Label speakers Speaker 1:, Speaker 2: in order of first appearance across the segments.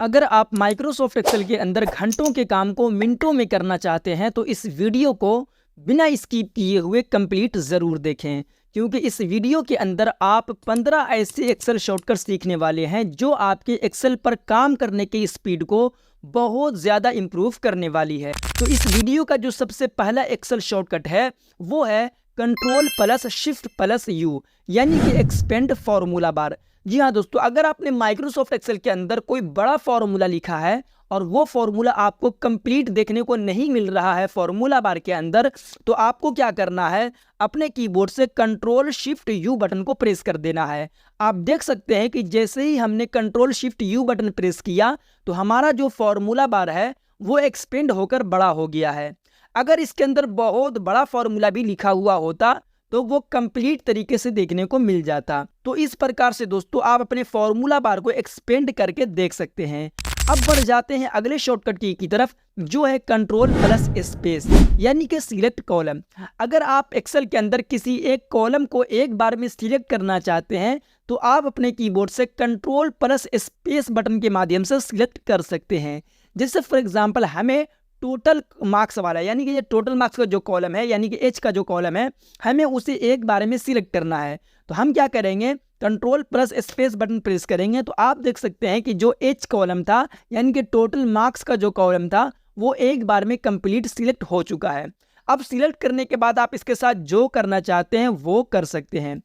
Speaker 1: अगर आप Microsoft Excel के अंदर घंटों के काम को मिनटों में करना चाहते हैं तो इस वीडियो को बिना स्किप किए हुए कंप्लीट ज़रूर देखें, क्योंकि इस वीडियो के अंदर आप 15 ऐसे एक्सेल शॉर्टकट सीखने वाले हैं जो आपके एक्सेल पर काम करने की स्पीड को बहुत ज़्यादा इम्प्रूव करने वाली है। तो इस वीडियो का जो सबसे पहला एक्सेल शॉर्टकट है वो है control plus shift plus you, यानी कि एक्सपेंड फॉर्मूला बार। जी हाँ दोस्तों, अगर आपने माइक्रोसॉफ्ट एक्सेल के अंदर कोई बड़ा फॉर्मूला लिखा है और वो फॉर्मूला आपको कंप्लीट देखने को नहीं मिल रहा है फॉर्मूला बार के अंदर, तो आपको क्या करना है, अपने कीबोर्ड से कंट्रोल शिफ्ट यू बटन को प्रेस कर देना है। आप देख सकते हैं कि जैसे ही हमने control shift you button press किया तो हमारा जो फॉर्मूला बार है वो एक्सपेंड होकर बड़ा हो गया है। अगर इसके अंदर बहुत बड़ा फॉर्मूला भी लिखा हुआ होता तो वो कंप्लीट तरीके से देखने को मिल जाता। तो इस प्रकार से दोस्तों आप अपने फॉर्मूला बार को एक्सपेंड करके देख सकते हैं। अब बढ़ जाते हैं अगले शॉर्टकट की तरफ, जो है कंट्रोल प्लस स्पेस, यानी कि सिलेक्ट कॉलम। अगर आप एक्सेल के अंदर किसी एक कॉलम को एक बार में सिलेक्ट करना चाहते हैं तो आप अपने कीबोर्ड से कंट्रोल प्लस स्पेस बटन के माध्यम से सिलेक्ट कर सकते हैं। जैसे फॉर एग्जाम्पल हमें टोटल मार्क्स वाला, यानी कि ये टोटल मार्क्स का जो कॉलम है, यानी कि एच का जो कॉलम है, हमें उसे एक बार में सिलेक्ट करना है। तो हम क्या करेंगे, control plus space button press करेंगे तो आप देख सकते हैं कि जो एच कॉलम था, यानी कि टोटल मार्क्स का जो कॉलम था, वो एक बार में कंप्लीट सिलेक्ट हो चुका है। अब सिलेक्ट करने के बाद आप इसके साथ जो करना चाहते हैं वो कर सकते हैं।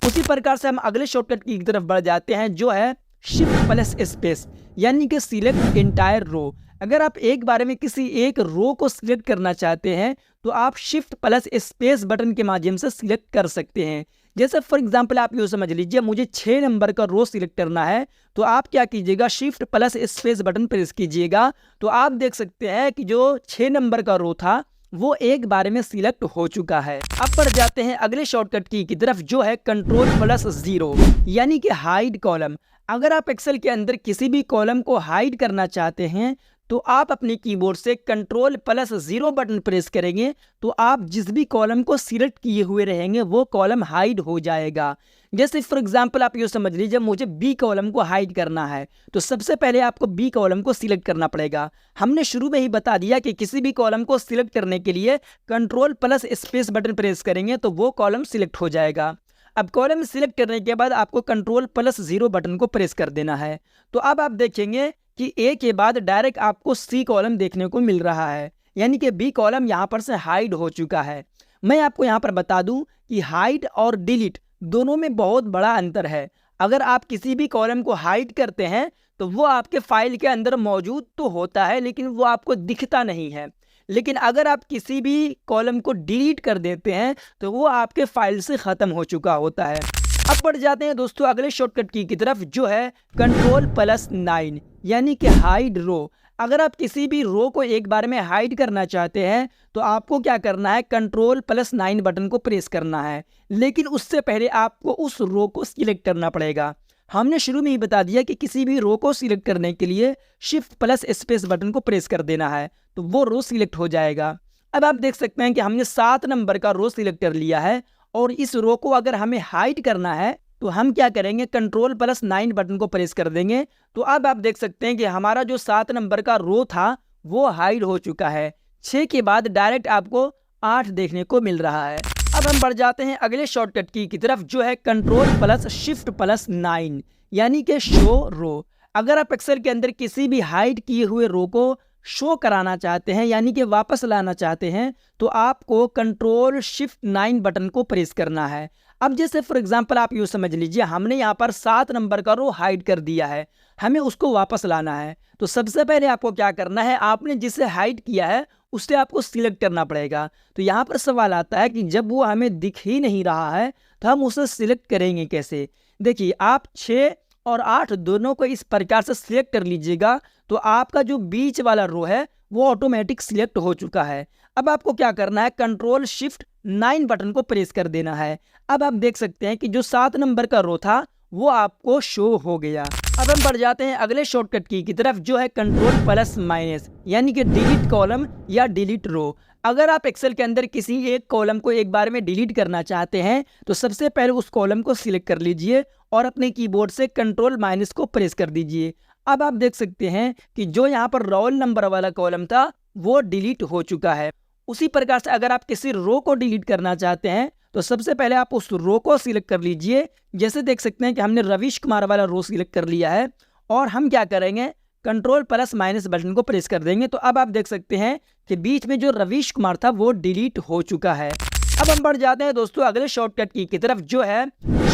Speaker 1: उसी प्रकार से हम अगले शॉर्टकट की तरफ बढ़ जाते हैं, जो है शिफ्ट प्लस स्पेस, यानी कि सिलेक्ट एंटायर रो। अगर आप एक बार में किसी एक रो को सिलेक्ट करना चाहते हैं तो आप शिफ्ट प्लस स्पेस बटन के माध्यम से सिलेक्ट कर सकते हैं। जैसे फॉर एग्जांपल आप यूँ समझ लीजिए, मुझे 6 नंबर का रो सिलेक्ट करना है, तो आप क्या कीजिएगा, shift plus space button press कीजिएगा तो आप देख सकते हैं कि जो 6 नंबर का रो था वो एक बार में सिलेक्ट हो चुका है। अब बढ़ जाते हैं अगले शॉर्टकट की तरफ, जो है कंट्रोल प्लस जीरो, यानी कि हाइड कॉलम। अगर आप एक्सेल के अंदर किसी भी कॉलम को हाइड करना चाहते हैं तो आप अपने कीबोर्ड से control plus zero button press करेंगे तो आप जिस भी कॉलम को सिलेक्ट किए हुए रहेंगे वो कॉलम हाइड हो जाएगा। जैसे फॉर एग्जांपल आप ये समझ लीजिए, मुझे बी कॉलम को हाइड करना है तो सबसे पहले आपको बी कॉलम को सिलेक्ट करना पड़ेगा। हमने शुरू में ही बता दिया कि किसी भी कॉलम को सिलेक्ट करने के लिए control plus space button press करेंगे तो वो कॉलम सिलेक्ट हो जाएगा। अब कॉलम सिलेक्ट करने के बाद आपको कंट्रोल प्लस जीरो बटन को प्रेस कर देना है। तो अब आप देखेंगे कि ए के बाद डायरेक्ट आपको सी कॉलम देखने को मिल रहा है, यानी कि बी कॉलम यहाँ पर से हाइड हो चुका है। मैं आपको यहाँ पर बता दूं कि हाइड और डिलीट दोनों में बहुत बड़ा अंतर है। अगर आप किसी भी कॉलम को हाइड करते हैं तो वो आपके फाइल के अंदर मौजूद तो होता है लेकिन वो आपको दिखता नहीं है, लेकिन अगर आप किसी भी कॉलम को डिलीट कर देते हैं तो वो आपके फाइल से ख़त्म हो चुका होता है। अब बढ़ जाते हैं दोस्तों अगले शॉर्टकट की तरफ, जो है कंट्रोल प्लस 9, यानी कि हाइड रो। अगर आप किसी भी रो को एक बार में हाइड करना चाहते हैं तो आपको क्या करना है, कंट्रोल प्लस 9 बटन को प्रेस करना है, लेकिन उससे पहले आपको उस रो को सिलेक्ट करना पड़ेगा। हमने शुरू में ही बता दिया कि किसी भी रो को सिलेक्ट करने के लिए शिफ्ट प्लस स्पेस बटन को प्रेस कर देना है तो वो रो सिलेक्ट हो जाएगा। अब आप देख सकते हैं कि हमने 7 नंबर का रो सिलेक्ट कर लिया है और इस रो को अगर हमें हाइड करना है तो हम क्या करेंगे, कंट्रोल प्लस 9 बटन को प्रेस कर देंगे। तो अब आप देख सकते हैं कि हमारा जो 7 नंबर का रो था वो हाइड हो चुका है। 6 के बाद डायरेक्ट आपको 8 देखने को मिल रहा है। अब हम बढ़ जाते हैं अगले शॉर्टकट की तरफ, जो है कंट्रोल प्लस शिफ्ट प्लस 9, यानी कि शो रो। अगर आप एक्सेल के अंदर किसी भी हाइड किए हुए रो को शो कराना चाहते हैं, यानी कि वापस लाना चाहते हैं, तो आपको कंट्रोल शिफ्ट 9 बटन को प्रेस करना है। अब जैसे फॉर एग्जांपल आप यूँ समझ लीजिए, हमने यहाँ पर 7 नंबर का रो हाइड कर दिया है, हमें उसको वापस लाना है। तो सबसे पहले आपको क्या करना है, आपने जिसे हाइड किया है उससे आपको सिलेक्ट करना पड़ेगा। तो यहाँ पर सवाल आता है कि जब वो हमें दिख ही नहीं रहा है तो हम उसे सिलेक्ट करेंगे कैसे। देखिए, आप 6 और 8 दोनों को इस प्रकार से सिलेक्ट कर लीजिएगा तो आपका जो बीच वाला रो है वो ऑटोमेटिक सिलेक्ट हो चुका है। अब आपको क्या करना है, कंट्रोल शिफ्ट 9 बटन को प्रेस कर देना है। अब आप देख सकते हैं कि जो 7 नंबर का रो था वो आपको शो हो गया। अब हम बढ़ जाते हैं अगले शॉर्टकट की तरफ, जो है कंट्रोल प्लस माइनस, यानी कि डिलीट कॉलम या डिलीट रो। अगर आप एक्सेल के अंदर किसी एक कॉलम को एक बार में डिलीट करना चाहते हैं तो सबसे पहले उस कॉलम को सिलेक्ट कर लीजिए और अपने कीबोर्ड से कंट्रोल माइनस को प्रेस कर दीजिए। अब आप देख सकते हैं कि जो यहाँ पर रोल नंबर वाला कॉलम था वो डिलीट हो चुका है। उसी प्रकार से अगर आप किसी रो को डिलीट करना चाहते हैं तो सबसे पहले आप उस रो को सिलेक्ट कर लीजिए। जैसे देख सकते हैं कि हमने रवीश कुमार वाला रो सिलेक्ट कर लिया है और हम क्या करेंगे, कंट्रोल+- बटन को प्रेस कर देंगे। तो अब आप देख सकते हैं कि बीच में जो रवीश कुमार था वो डिलीट हो चुका है। अब हम बढ़ जाते हैं दोस्तों अगले शॉर्टकट की तरफ, जो है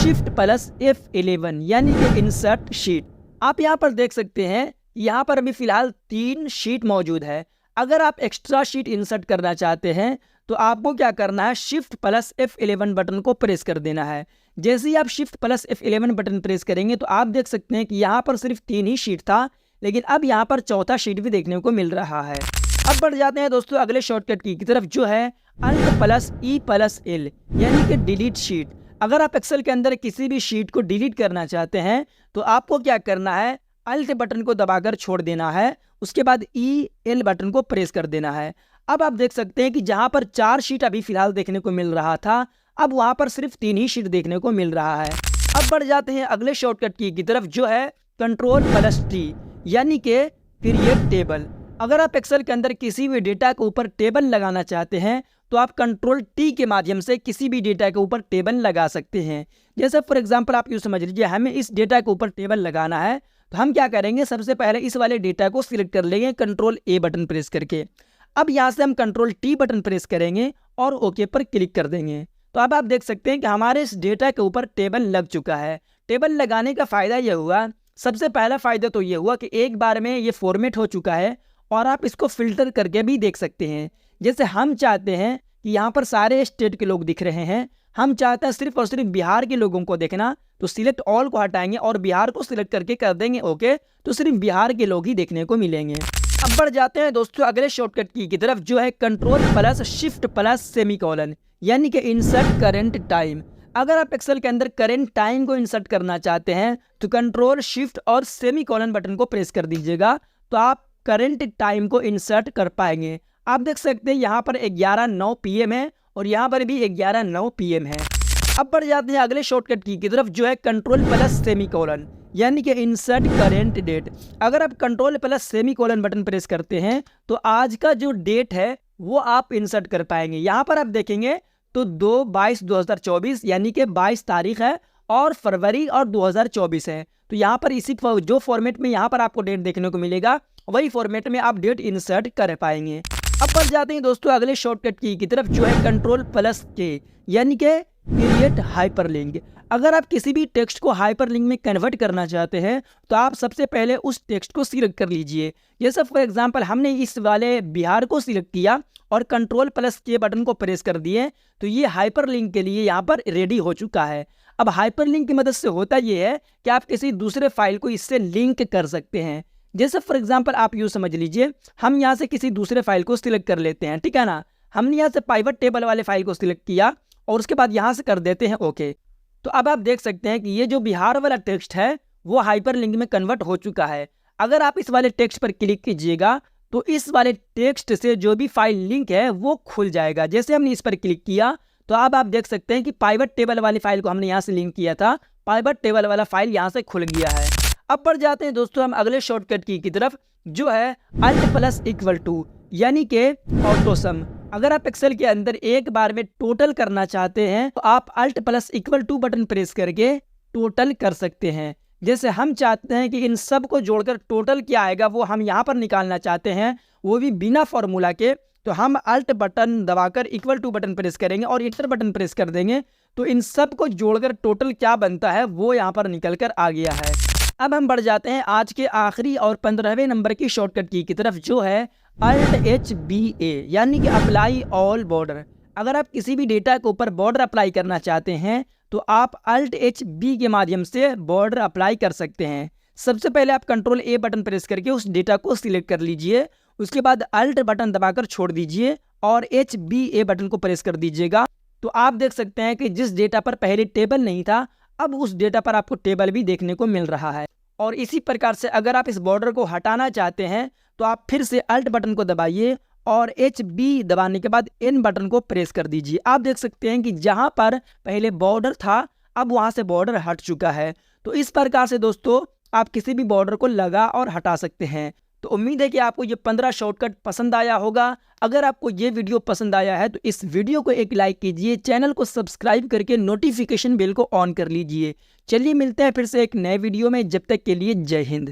Speaker 1: Shift+F11 यानी कि इंसर्ट शीट। आप यहाँ पर देख सकते हैं यहाँ पर अभी फिलहाल 3 शीट मौजूद है। अगर आप एक्स्ट्रा शीट इंसर्ट करना चाहते हैं तो आपको क्या करना है, Shift+F11 बटन को प्रेस कर देना है। जैसे ही आप Shift+F11 बटन प्रेस करेंगे तो आप देख सकते हैं कि यहाँ पर सिर्फ 3 ही शीट था, लेकिन अब यहाँ पर चौथा शीट भी देखने को मिल रहा है। अब बढ़ जाते हैं दोस्तों अगले शॉर्टकट की तरफ, जो है Alt+E+L यानी कि डिलीट शीट। अगर आप एक्सेल के अंदर किसी भी शीट को डिलीट करना चाहते हैं तो आपको क्या करना है, अल्ट बटन को दबाकर छोड़ देना है, उसके बाद EL बटन को प्रेस कर देना है। अब आप देख सकते हैं कि जहां पर 4 शीट अभी फिलहाल देखने को मिल रहा था, अब वहां पर सिर्फ 3 ही शीट देखने को मिल रहा है। अब बढ़ जाते हैं अगले शॉर्टकट की तरफ, जो है Ctrl+T यानी कि क्रिएट टेबल। अगर आप एक्सेल के अंदर किसी भी डेटा के ऊपर टेबल लगाना चाहते हैं तो आप Ctrl+T के माध्यम से किसी भी डेटा के ऊपर टेबल लगा सकते हैं। जैसे फॉर एग्जांपल आप यूँ समझ लीजिए हमें इस डेटा के ऊपर टेबल लगाना है, तो हम क्या करेंगे, सबसे पहले इस वाले डेटा को सिलेक्ट कर लेंगे Ctrl+A बटन प्रेस करके। अब यहाँ से हम Ctrl+T बटन प्रेस करेंगे और ओके पर क्लिक कर देंगे। तो अब आप देख सकते हैं कि हमारे इस डेटा के ऊपर टेबल लग चुका है। टेबल लगाने का फ़ायदा यह हुआ, सबसे पहला फ़ायदा तो ये हुआ कि एक बार में ये फॉर्मेट हो चुका है और आप इसको फिल्टर करके भी देख सकते हैं। जैसे हम चाहते हैं कि यहाँ पर सारे स्टेट के लोग दिख रहे हैं, हम चाहते हैं सिर्फ और सिर्फ बिहार के लोगों को देखना, तो सिलेक्ट ऑल को हटाएंगे और बिहार को सिलेक्ट करके कर देंगे ओके, तो सिर्फ बिहार के लोग ही देखने को मिलेंगे। अब बढ़ जाते हैं दोस्तों अगले शॉर्टकट की तरफ, जो है Ctrl+Shift+सेमीकोलन यानी कि इंसर्ट करेंट टाइम। अगर आप एक्सेल के अंदर करेंट टाइम को इंसर्ट करना चाहते हैं तो Ctrl, Shift और सेमीकोलन बटन को प्रेस कर दीजिएगा, तो आप करेंट टाइम को इंसर्ट कर पाएंगे। आप देख सकते हैं यहाँ पर 11:09 PM है और यहाँ पर भी 11:09 PM है। अब बढ़ जाते हैं अगले शॉर्टकट की तरफ, जो है Ctrl+सेमीकोलन यानी कि इंसर्ट करेंट डेट। अगर आप Ctrl+सेमीकोलन बटन प्रेस करते हैं तो आज का जो डेट है वो आप इंसर्ट कर पाएंगे। यहाँ पर आप देखेंगे तो 2/22/2024 यानी कि 22 तारीख है और फरवरी और 2024 है। तो यहाँ पर इसी जो फॉर्मेट में यहाँ पर आपको डेट देखने को मिलेगा वही फॉर्मेट में आप डेट इंसर्ट कर पाएंगे। अब बढ़ जाते हैं दोस्तों अगले शॉर्टकट की तरफ, जो है Ctrl+K यानी कि क्रिएट हाइपरलिंक। अगर आप किसी भी टेक्स्ट को हाइपरलिंक में कन्वर्ट करना चाहते हैं तो आप सबसे पहले उस टेक्स्ट को सिलेक्ट कर लीजिए। जैसे फॉर एग्जांपल हमने इस वाले बिहार को सिलेक्ट किया और Ctrl+K बटन को प्रेस कर दिए, तो ये हाइपरलिंक के लिए यहाँ पर रेडी हो चुका है। अब हाइपरलिंक की मदद से होता ये है कि आप किसी दूसरे फाइल को इससे लिंक कर सकते हैं। जैसे फॉर एग्जांपल आप यूँ समझ लीजिए हम यहाँ से किसी दूसरे फाइल को सिलेक्ट कर लेते हैं, ठीक है ना। हमने यहाँ से पाइवट टेबल वाले फाइल को सिलेक्ट किया और उसके बाद यहाँ से कर देते हैं ओके। तो अब आप देख सकते हैं कि ये जो बिहार वाला टेक्स्ट है वो हाइपरलिंक में कन्वर्ट हो चुका है। अगर आप इस वाले टेक्स्ट पर क्लिक कीजिएगा तो इस वाले टेक्स्ट से जो भी फाइल लिंक है वो खुल जाएगा। जैसे हमने इस पर क्लिक किया तो अब आप देख सकते हैं कि पाइवट टेबल वाली फाइल को हमने यहाँ से लिंक किया था, पाइवट टेबल वाला फाइल यहाँ से खुल गया है। अब बढ़ जाते हैं दोस्तों हम अगले शॉर्टकट की तरफ, जो है Alt+= यानी कि ऑटोसम। अगर आप एक्सेल के अंदर एक बार में टोटल करना चाहते हैं तो आप Alt+= बटन प्रेस करके टोटल कर सकते हैं। जैसे हम चाहते हैं कि इन सब को जोड़कर टोटल क्या आएगा वो हम यहाँ पर निकालना चाहते हैं, वो भी बिना फॉर्मूला के, तो हम Alt बटन दबाकर == बटन प्रेस करेंगे और इंटर बटन प्रेस कर देंगे, तो इन सब को जोड़कर टोटल क्या बनता है वो यहाँ पर निकल कर आ गया है। अब हम बढ़ जाते हैं आज के आखिरी और 15वें नंबर की शॉर्टकट की तरफ, जो है Alt+HBA यानी कि अप्लाई ऑल बॉर्डर। अगर आप किसी भी डेटा के ऊपर बॉर्डर अप्लाई करना चाहते हैं तो आप Alt+HB के माध्यम से बॉर्डर अप्लाई कर सकते हैं। सबसे पहले आप Ctrl+A बटन प्रेस करके उस डेटा को सिलेक्ट कर लीजिए, उसके बाद Alt बटन दबाकर छोड़ दीजिए और HBA बटन को प्रेस कर दीजिएगा। तो आप देख सकते हैं कि जिस डेटा पर पहले टेबल नहीं था अब उस डेटा पर आपको टेबल भी देखने को मिल रहा है। और इसी प्रकार से अगर आप इस बॉर्डर को हटाना चाहते हैं तो आप फिर से Alt बटन को दबाइए और HB दबाने के बाद N बटन को प्रेस कर दीजिए। आप देख सकते हैं कि जहां पर पहले बॉर्डर था अब वहां से बॉर्डर हट चुका है। तो इस प्रकार से दोस्तों आप किसी भी बॉर्डर को लगा और हटा सकते हैं। तो उम्मीद है कि आपको ये 15 शॉर्टकट पसंद आया होगा। अगर आपको ये वीडियो पसंद आया है तो इस वीडियो को एक लाइक कीजिए, चैनल को सब्सक्राइब करके नोटिफिकेशन बेल को ऑन कर लीजिए। चलिए मिलते हैं फिर से एक नए वीडियो में, जब तक के लिए जय हिंद।